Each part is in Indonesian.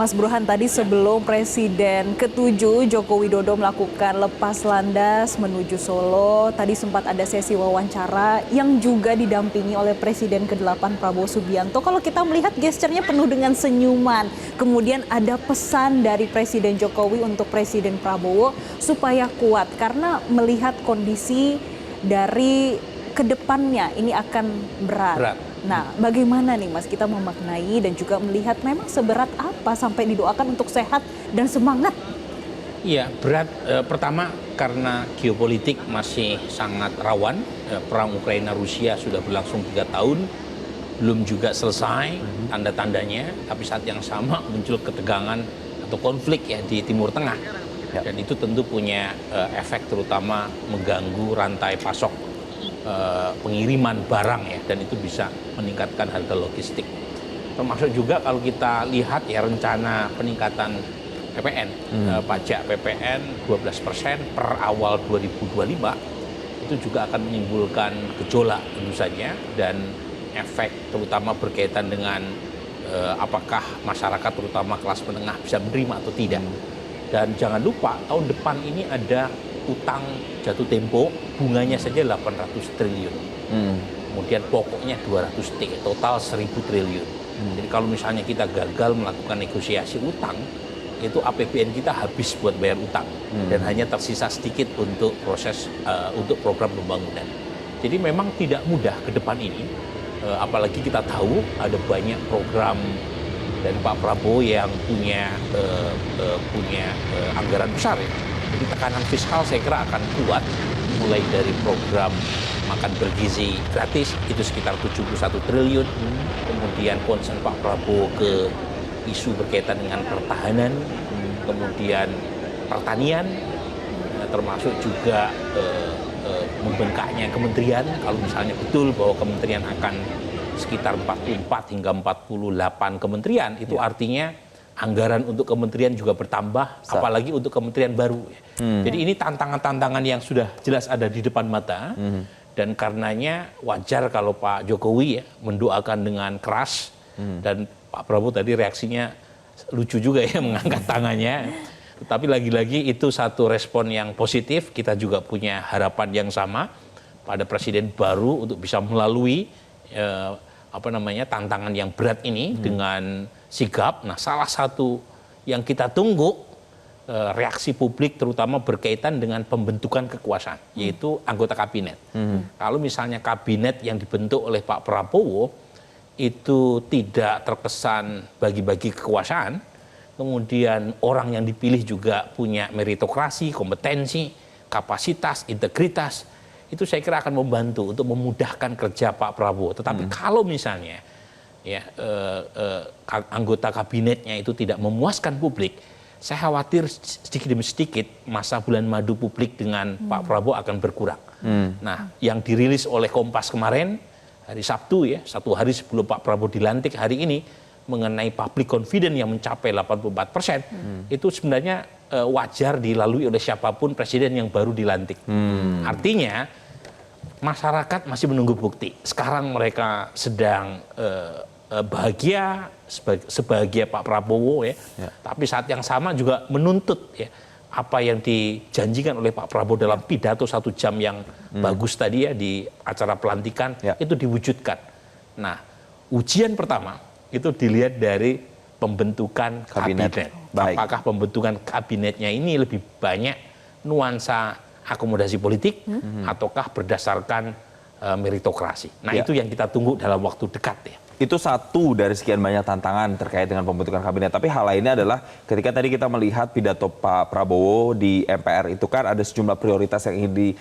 Mas Burhan, tadi sebelum Presiden ke-7 Joko Widodo melakukan lepas landas menuju Solo, tadi sempat ada sesi wawancara yang juga didampingi oleh Presiden ke-8 Prabowo Subianto. Kalau kita melihat gesturnya penuh dengan senyuman, kemudian ada pesan dari Presiden Jokowi untuk Presiden Prabowo supaya kuat karena melihat kondisi dari kedepannya ini akan berat. Nah, bagaimana nih Mas kita memaknai dan juga melihat memang seberat apa sampai didoakan untuk sehat dan semangat? Iya, berat. Pertama karena geopolitik masih sangat rawan. Perang Ukraina-Rusia sudah berlangsung 3 tahun, belum juga selesai tanda-tandanya. Tapi saat yang sama muncul ketegangan atau konflik ya di Timur Tengah. Dan itu tentu punya efek terutama mengganggu rantai pasok pengiriman barang ya, dan itu bisa meningkatkan harga logistik. Termasuk juga kalau kita lihat ya rencana peningkatan PPN, pajak PPN 12% per awal 2025 itu juga akan menimbulkan gejolak tentu saja, dan efek terutama berkaitan dengan apakah masyarakat terutama kelas menengah bisa menerima atau tidak. Dan jangan lupa tahun depan ini ada utang jatuh tempo, bunganya saja 800 triliun. Kemudian pokoknya 200T, total 1000 triliun. Jadi kalau misalnya kita gagal melakukan negosiasi utang, itu APBN kita habis buat bayar utang. Dan hanya tersisa sedikit untuk proses, untuk program pembangunan. Jadi memang tidak mudah ke depan ini, apalagi kita tahu ada banyak program dari Pak Prabowo yang punya anggaran besar ya. Jadi tekanan fiskal saya kira akan kuat, mulai dari program makan bergizi gratis itu sekitar 71 triliun, kemudian concern Pak Prabowo ke isu berkaitan dengan pertahanan, kemudian pertanian, termasuk juga membengkaknya kementerian. Kalau misalnya betul bahwa kementerian akan sekitar 44 hingga 48 kementerian, itu artinya anggaran untuk kementerian juga bertambah, apalagi untuk kementerian baru. Jadi ini tantangan-tantangan yang sudah jelas ada di depan mata, dan karenanya wajar kalau Pak Jokowi ya mendoakan dengan keras, dan Pak Prabowo tadi reaksinya lucu juga ya mengangkat tangannya. Tetapi lagi-lagi itu satu respon yang positif, kita juga punya harapan yang sama pada presiden baru untuk bisa melalui tantangan yang berat ini dengan sigap. Nah, salah satu yang kita tunggu reaksi publik terutama berkaitan dengan pembentukan kekuasaan, yaitu anggota kabinet. Kalau misalnya kabinet yang dibentuk oleh Pak Prabowo itu tidak terkesan bagi-bagi kekuasaan, kemudian orang yang dipilih juga punya meritokrasi, kompetensi, kapasitas, integritas, itu saya kira akan membantu untuk memudahkan kerja Pak Prabowo. Tetapi kalau misalnya ya anggota kabinetnya itu tidak memuaskan publik, saya khawatir sedikit demi sedikit masa bulan madu publik dengan Pak Prabowo akan berkurang. Nah, yang dirilis oleh Kompas kemarin hari Sabtu ya, 1 hari sebelum Pak Prabowo dilantik hari ini, mengenai public confidence yang mencapai 84%, itu sebenarnya wajar dilalui oleh siapapun presiden yang baru dilantik. Artinya masyarakat masih menunggu bukti. Sekarang mereka sedang bahagia, sebahagia Pak Prabowo ya. Tapi saat yang sama juga menuntut ya apa yang dijanjikan oleh Pak Prabowo dalam pidato 1 jam yang bagus tadi ya di acara pelantikan, itu diwujudkan. Nah, ujian pertama itu dilihat dari pembentukan kabinet. Apakah pembentukan kabinetnya ini lebih banyak nuansa akomodasi politik ataukah berdasarkan meritokrasi. Nah, itu yang kita tunggu dalam waktu dekat ya. Itu satu dari sekian banyak tantangan terkait dengan pembentukan kabinet. Tapi hal lainnya adalah ketika tadi kita melihat pidato Pak Prabowo di MPR itu kan ada sejumlah prioritas yang ingin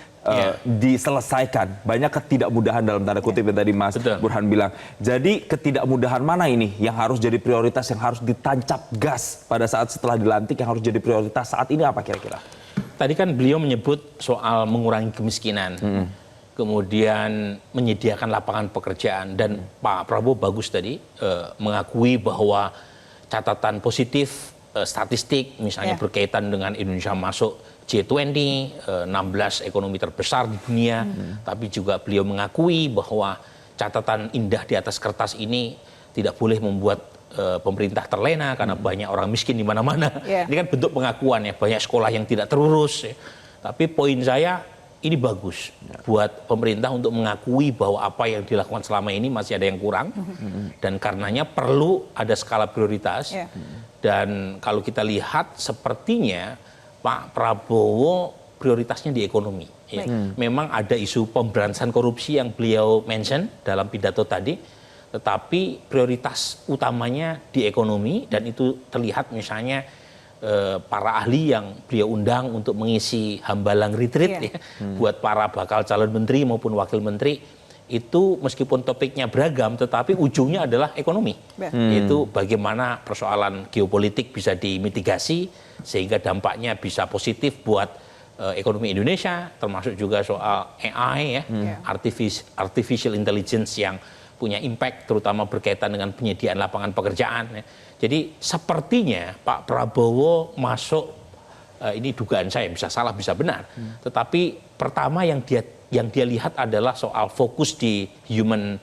diselesaikan. Banyak ketidakmudahan dalam tanda kutip yang tadi Mas Burhan bilang. Jadi ketidakmudahan mana ini yang harus jadi prioritas, yang harus ditancap gas pada saat setelah dilantik, yang harus jadi prioritas saat ini apa kira-kira? Tadi kan beliau menyebut soal mengurangi kemiskinan. Kemudian menyediakan lapangan pekerjaan, dan Pak Prabowo bagus tadi mengakui bahwa catatan positif statistik misalnya berkaitan dengan Indonesia masuk G20, 16 ekonomi terbesar di dunia, tapi juga beliau mengakui bahwa catatan indah di atas kertas ini tidak boleh membuat pemerintah terlena karena banyak orang miskin di mana-mana. Yeah. Ini kan bentuk pengakuan ya, banyak sekolah yang tidak terurus. Ya. Tapi poin saya ini bagus buat pemerintah untuk mengakui bahwa apa yang dilakukan selama ini masih ada yang kurang dan karenanya perlu ada skala prioritas. Yeah. Dan kalau kita lihat sepertinya Pak Prabowo prioritasnya di ekonomi. Ya. Memang ada isu pemberantasan korupsi yang beliau mention dalam pidato tadi. Tetapi prioritas utamanya di ekonomi dan itu terlihat misalnya para ahli yang beliau undang untuk mengisi hambalang retreat ya, buat para bakal calon menteri maupun wakil menteri itu meskipun topiknya beragam tetapi ujungnya adalah ekonomi, yaitu bagaimana persoalan geopolitik bisa dimitigasi sehingga dampaknya bisa positif buat ekonomi Indonesia, termasuk juga soal AI ya, artificial intelligence yang punya impact terutama berkaitan dengan penyediaan lapangan pekerjaan. Ya. Jadi sepertinya Pak Prabowo masuk, ini dugaan saya bisa salah bisa benar, tetapi pertama yang dia lihat adalah soal fokus di human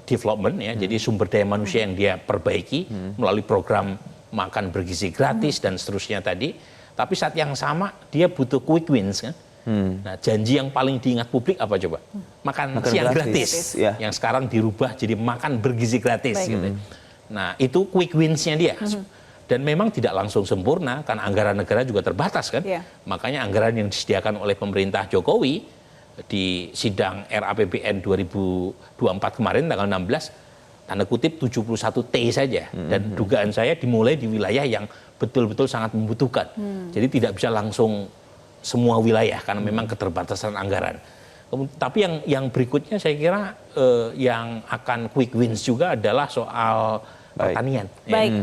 development ya, jadi sumber daya manusia yang dia perbaiki melalui program makan bergizi gratis dan seterusnya tadi. Tapi saat yang sama dia butuh quick wins kan. Nah, janji yang paling diingat publik apa coba? Makan siang gratis. Ya. Yang sekarang dirubah jadi makan bergizi gratis. Gitu. Nah, itu quick wins-nya dia. Dan memang tidak langsung sempurna, karena anggaran negara juga terbatas kan. Makanya anggaran yang disediakan oleh pemerintah Jokowi di sidang RAPBN 2024 kemarin, tanggal 16, tanda kutip 71T saja. Dan dugaan saya dimulai di wilayah yang betul-betul sangat membutuhkan. Jadi tidak bisa langsung semua wilayah karena memang keterbatasan anggaran. Tapi yang berikutnya saya kira yang akan quick wins juga adalah soal pertanian. Baik.